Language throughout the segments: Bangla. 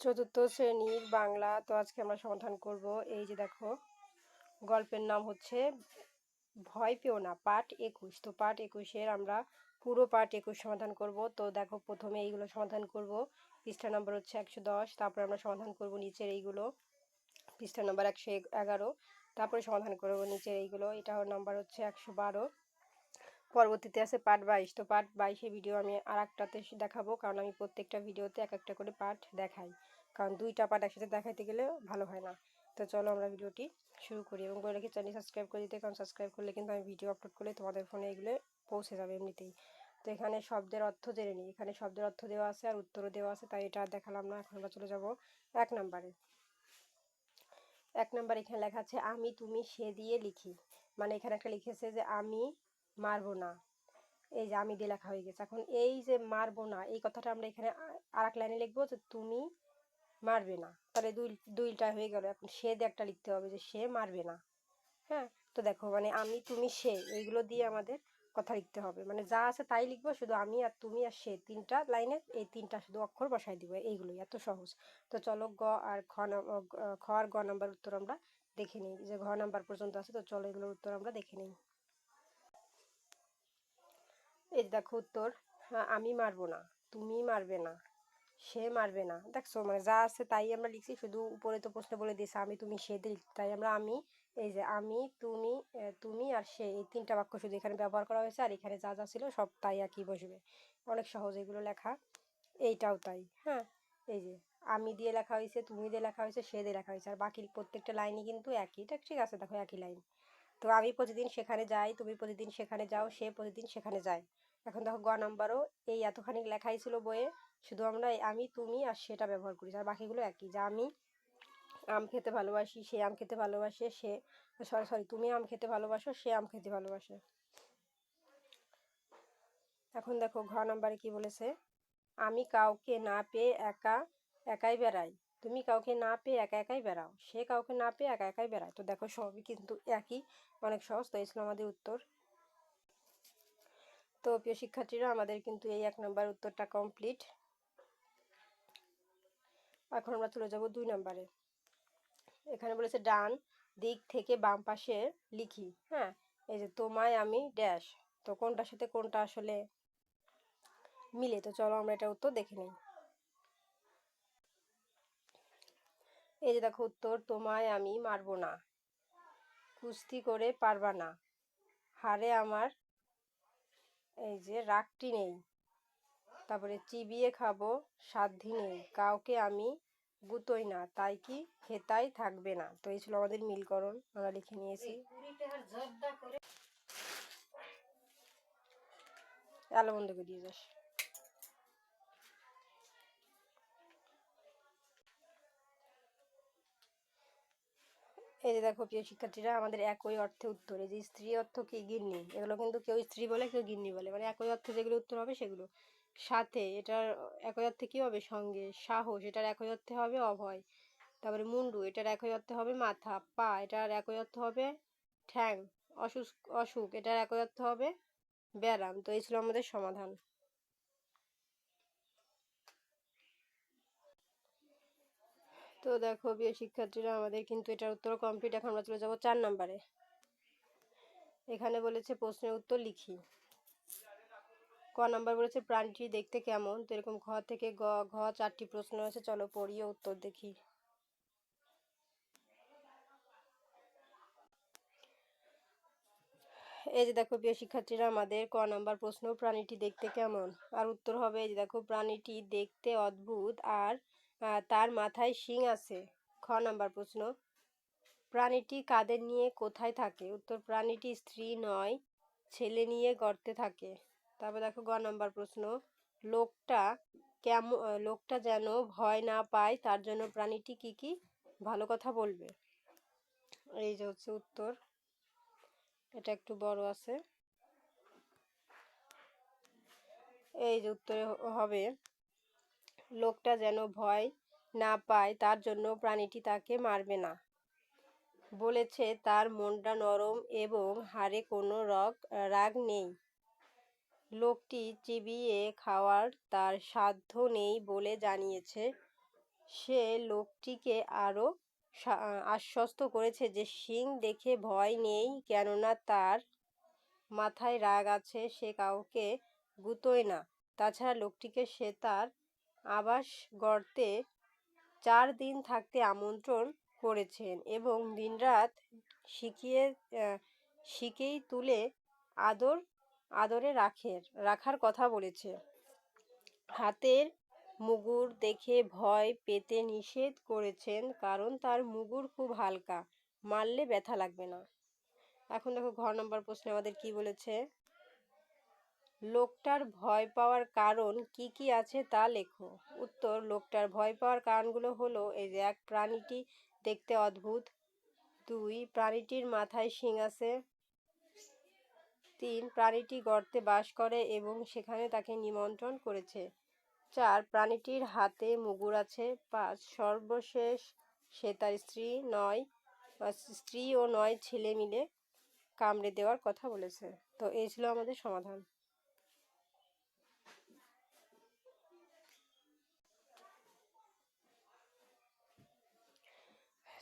চতুর্থ শ্রেণীর বাংলা। তো আজকে আমরা সমাধান করব। এই যে দেখো, গল্পের নাম হচ্ছে ভয় পেও না, পাঠ 21। তো পাঠ 21-এর আমরা পুরো পাঠ 21 সমাধান করব। তো দেখো, প্রথমে এইগুলো সমাধান করব। পৃষ্ঠা নম্বর হচ্ছে 110। তারপরে আমরা সমাধান করব নিচের এইগুলো, পৃষ্ঠা নম্বর 111। তারপরে সমাধান করব নিচের এইগুলো, এটা নাম্বার হচ্ছে 112। পরবর্তীতে আছে পার্ট 22। তো পার্ট 22 ভিডিও আমি আর একটাতে দেখাবো, কারণ আমি প্রত্যেকটা ভিডিওতে এক একটা করে পার্ট দেখাই, কারণ দুইটা পার্ট একসাথে দেখাইতে গেলে ভালো হয় না। তো চলো আমরা ভিডিওটি শুরু করি, এবং বলে রাখি চ্যানেল সাবস্ক্রাইব করে দিতে, কারণ সাবস্ক্রাইব করলে কিন্তু আমি ভিডিও আপলোড করলে তোমাদের ফোনে এগুলো পৌঁছে যাবে এমনিতেই। তো এখানে শব্দের অর্থ জেনে নিই। এখানে শব্দের অর্থ দেওয়া আছে আর উত্তরও দেওয়া আছে, তাই এটা আর দেখালাম না। এখন আমরা চলে যাব 1 নম্বরে। 1 নম্বর এখানে লেখা আছে আমি, তুমি, সে দিয়ে লিখি। মানে এখানে একটা লিখেছে যে আমি মারবো না, এই যে আমি দিয়ে লেখা হয়ে গেছে। এখন এই যে মারবো না, এই কথাটা আমরা এখানে আর এক লাইনে লিখবো যে তুমি মারবে না, তাহলে দুইটা হয়ে গেল। এখন সে দিয়ে একটা লিখতে হবে যে সে মারবে না। হ্যাঁ, তো দেখো, মানে আমি, তুমি, সে, এইগুলো দিয়ে আমাদের কথা লিখতে হবে। মানে যা আছে তাই লিখবো, শুধু আমি আর তুমি আর সে, তিনটা লাইনে এই তিনটা শুধু অক্ষর বসাই দিব। এইগুলোই এত সহজ। তো চলো গ আর খ আর গ নাম্বার উত্তর আমরা দেখে নিই, যে ঘ নাম্বার পর্যন্ত আছে। তো চলো এগুলোর উত্তর আমরা দেখে নিই। এই দেখো উত্তর, হ্যাঁ, আমি মারবো না, তুমি মারবে না, সে মারবে না। দেখছো, মানে যা আছে তাই আমরা লিখছি, শুধু উপরে তো প্রশ্ন বলে দিয়েছে আমি, তুমি, সে দিয়ে লিখতে, তাই আমরা আমি, এই যে আমি, তুমি, তুমি আর সে, এই তিনটা বাক্য শুধু এখানে ব্যবহার করা হয়েছে, আর এখানে যা যা ছিল সব তাই একই বসবে। অনেক সহজ এগুলো লেখা। এইটাও তাই। হ্যাঁ, এই যে আমি দিয়ে লেখা হয়েছে, তুমি দিয়ে লেখা হয়েছে, সে দিয়ে লেখা হয়েছে, আর বাকি প্রত্যেকটা লাইনই কিন্তু একই। এটা ঠিক আছে, দেখো একই লাইন। তো আমি প্রতিদিন সেখানে যাই, তুমি প্রতিদিন সেখানে যাও, সে প্রতিদিন সেখানে যায়। এখন দেখো গ নাম্বারও এই এতখানি লেখাই ছিল বইয়ে, শুধু আমরা এই আমি, তুমি আর সেটা ব্যবহার করি, আর বাকিগুলো একই। যে আমি আম খেতে ভালোবাসি, সে আম খেতে ভালোবাসে, সে সরি তুমি আম খেতে ভালোবাসো, সে আম খেতে ভালোবাসে। এখন দেখো ঘ নাম্বারে কি বলেছে, আমি কাউকে না পেয়ে একা একাই বেড়াই, তুমি কাউকে না পেয়ে একা একাই বেড়াও, সে কাউকে না পেয়ে একা একাই বেড়ায়। তো দেখো সবই কিন্তু একই, অনেক সহজ। তো এই ছিল আমাদের উত্তর। তো প্রিয় শিক্ষার্থীরা, আমাদের কিন্তু এই 1 নম্বর উত্তরটা কমপ্লিট। এখন আমরা চলে যাব 2 নম্বরে। এখানে বলেছে ডান দিক থেকে বাম পাশে লিখি। হ্যাঁ, এই যে তোমায় আমি ড্যাশ, তো কোনটার সাথে কোনটা আসলে মিলে। তো চলো আমরা এটা উত্তর দেখে নিই। এই যে দেখো উত্তর, তোমায় আমি মারবো না, কুস্তি করে পারবা না, হারে আমার এই যে রাগটি নেই, তারপরে চিবিয়ে খাবো সাধ্যি নেই, কাউকে আমি গুতোই না, তাই কি হেতাই থাকবে না। তো এই ছিল আমাদের মিলকরণ, আমরা লিখে নিয়েছি। আলো বন্ধ করে দিয়ে যাস। এই যে দেখো প্রিয় শিক্ষার্থীরা, আমাদের একই অর্থে উত্তর। এই যে স্ত্রী অর্থ কি গিন্নি, এগুলো কিন্তু কেউ স্ত্রী বলে কেউ গিন্নি বলে, মানে একই অর্থে যেগুলো উত্তর হবে সেগুলো। সাথে, এটার একই অর্থে কি হবে সঙ্গে। সাহস, এটার একই অর্থে হবে অভয়। তারপরে মুন্ডু, এটার একই অর্থে হবে মাথা। পা, এটার একই অর্থ হবে ঠ্যাং। অসুখ, এটার একই অর্থ হবে ব্যায়াম। তো এই ছিল আমাদের সমাধান। তো দেখো প্রিয় শিক্ষার্থীরা, আমাদের কিন্তু এটার উত্তর কমপ্লিট। এখন আমরা চলে যাবো 4 নম্বরে। এখানে বলেছে প্রশ্নের উত্তর লিখি। ক নাম্বার বলেছে প্রাণীটি দেখতে কেমন। তো এরকম ঘ থেকে ঘ 4টি প্রশ্ন আছে, চলো পড়িয়ে উত্তর দেখি। এই যে দেখো প্রিয় শিক্ষার্থীরা, আমাদের ক নাম্বার প্রশ্ন প্রাণীটি দেখতে কেমন, আর উত্তর হবে এই যে দেখো, প্রাণীটি দেখতে অদ্ভুত আর তার মাথায় শিং আছে। খ নাম্বার প্রশ্ন, প্রাণীটি কাদের নিয়ে কোথায় থাকে। উত্তর, প্রাণীটি স্ত্রী নয়, ছেলে নিয়ে গর্তে থাকে। তারপর দেখো গ নাম্বার প্রশ্ন, লোকটা কেমন, লোকটা যেন ভয় না পায় তার জন্য প্রাণীটি কি কি ভালো কথা বলবে। এই যে হচ্ছে উত্তর, এটা একটু বড় আছে। এই যে উত্তরে হবে, লোকটা যেন ভয় না পায় তার জন্য প্রাণীটি তাকে মারবে না, বলেছে তার মনটা নরম এবং হাড়ে কোনো রাগ নেই, লোকটি চিবিয়ে খাওয়ার তার সাধ্য নেই বলে জানিয়েছে, সে লোকটিকে আরও আশ্বস্ত করেছে যে সিং দেখে ভয় নেই, কেননা তার মাথায় রাগ আছে, সে কাউকে গুতোয় না। তাছাড়া লোকটিকে সে তার আবাস গর্তে 4 দিন থাকতে আমন্ত্রণ করেছেন এবং দিনরাত শিকেই তুলে আদরে রাখার কথা বলেছে। হাতের মুগুর দেখে ভয় পেতে নিষেধ করেছেন, কারণ তার মুগুর খুব হালকা, মারলে ব্যথা লাগবে না। এখন দেখো ঘ নম্বর প্রশ্নে আমাদের কি বলেছে। লোকটার ভয় পাওয়ার কারণ কি কি আছে তা লেখো। উত্তর, লোকটার ভয় পাওয়ার কারণগুলো হলো এই যে 1. প্রাণীটি দেখতে অদ্ভুত। 2. প্রাণীটির মাথায় শিং আছে। 3. প্রাণীটি গর্তে বাস করে এবং সেখানে তাকে নিমন্ত্রণ করেছে। 4. প্রাণীটির হাতে মুগুর আছে। 5. সর্বশেষ সে তার স্ত্রী ও 9 ছেলে মিলে কামড়ে দেওয়ার কথা বলেছে। তো এই ছিল আমাদের সমাধান।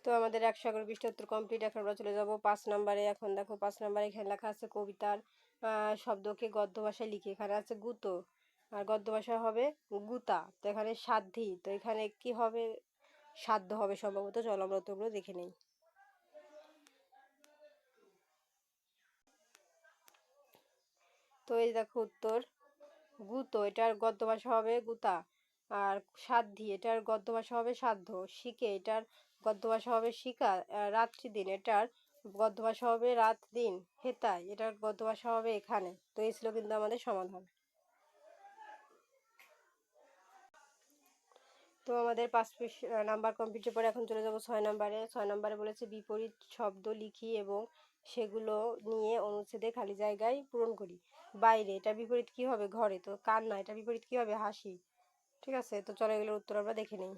তো আমাদের 111 পৃষ্ঠা উত্তর কমপ্লিট। এখন আমরা চলে যাব 5 নম্বরে। এখন দেখো 5 নম্বরে এখানে লেখা আছে কবিতার শব্দকে গদ্য ভাষায় লিখি। এখানে আছে গুতো, আর গদ্য ভাষা হবে গুতা। তো এখানে সাধ্যি, তো এখানে কি হবে? সাধ্য হবে সম্ভবত। চলো আমরা উত্তরগুলো দেখে নেই। তো এই দেখো উত্তর গুতো, এটার গদ্য ভাষা হবে গুতা। আর সাধ্যি, এটার গদ্য ভাষা হবে সাধ্য। শিকে, এটার গদ্য ভাষা হবে শিকা। রাত্রিদিন, এটার গদ্য ভাষা হবে রাত দিন। হেতায়, এটার গদ্য ভাষা হবে এখানে। তো এই ছিল কিন্তু আমাদের সমাধান। তো আমাদের 5 নাম্বার কমপ্লিটের পরে এখন চলে যাব 6 নাম্বারে। 6 নাম্বারে বলেছে বিপরীত শব্দ লিখি এবং সেগুলো নিয়ে অনুচ্ছেদে খালি জায়গায় পূরণ করি। বাইরে, এটা বিপরীত কি হবে? ঘরে। তো কান্না, এটা বিপরীত কি হবে? হাসি। ঠিক আছে, তো চলো এগুলোর উত্তর আমরা দেখে নিই।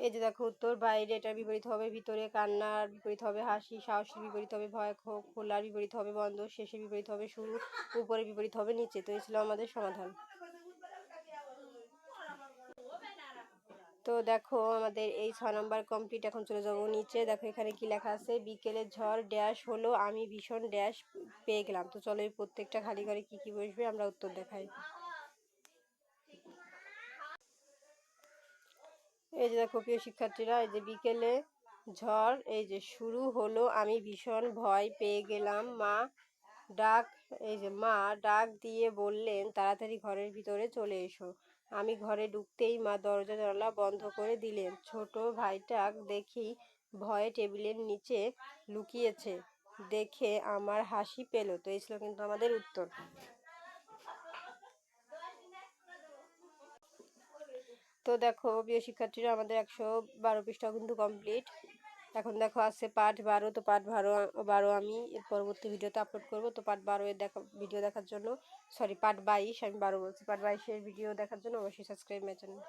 এই যে দেখো উত্তর, বাইরে এটার বিপরীত হবে ভিতরে, কান্নার বিপরীত হবে হাসি, সাহসের বিপরীত হবে ভয়, খোলার বিপরীত হবে বন্ধ, শেষের বিপরীত হবে শুরু, উপরের বিপরীত হবে নিচে। তো এই ছিল আমাদের সমাধান। তো দেখো আমাদের এই 6 নম্বর কমপ্লিট। এখন চলে যাবো নিচে। দেখো এখানে কি লেখা আছে, বিকেলের ঝড় ড্যাশ হলো, আমি ভীষণ ড্যাশ পেয়ে গেলাম। তো চলো এই প্রত্যেকটা খালি ঘরে কি কি বসবে আমরা উত্তর দেখাই। এই যে দেখো প্রিয় শিক্ষার্থীরা, এই যে বিকেলে ঝড়, এই যে শুরু হলো, আমি ভীষণ ভয় পেয়ে গেলাম, ডাক মা ডাক দিয়ে বললেন তাড়াতাড়ি ঘরের ভিতরে চলে এসো। আমি ঘরে ঢুকতেই মা দরজা জানালা বন্ধ করে দিলেন। ছোট ভাইটা দেখি ভয়ে টেবিলের নিচে লুকিয়েছে, দেখে আমার হাসি পেল। তো এই ছিল কিন্তু আমাদের উত্তর। তো দেখো প্রিয় শিক্ষার্থীরা, আমাদের 112 পৃষ্ঠা কিন্তু কমপ্লিট। এখন দেখো আছে পার্ট 12। তো পার্ট 12 আমি এর পরবর্তী ভিডিওতে আপলোড করব। তো পার্ট 12 এর ভিডিও দেখার জন্য, সরি পার্ট 22, আমি 12 বলছি, পার্ট 22 এর ভিডিও দেখার জন্য অবশ্যই সাবস্ক্রাইব মাই চ্যানেল।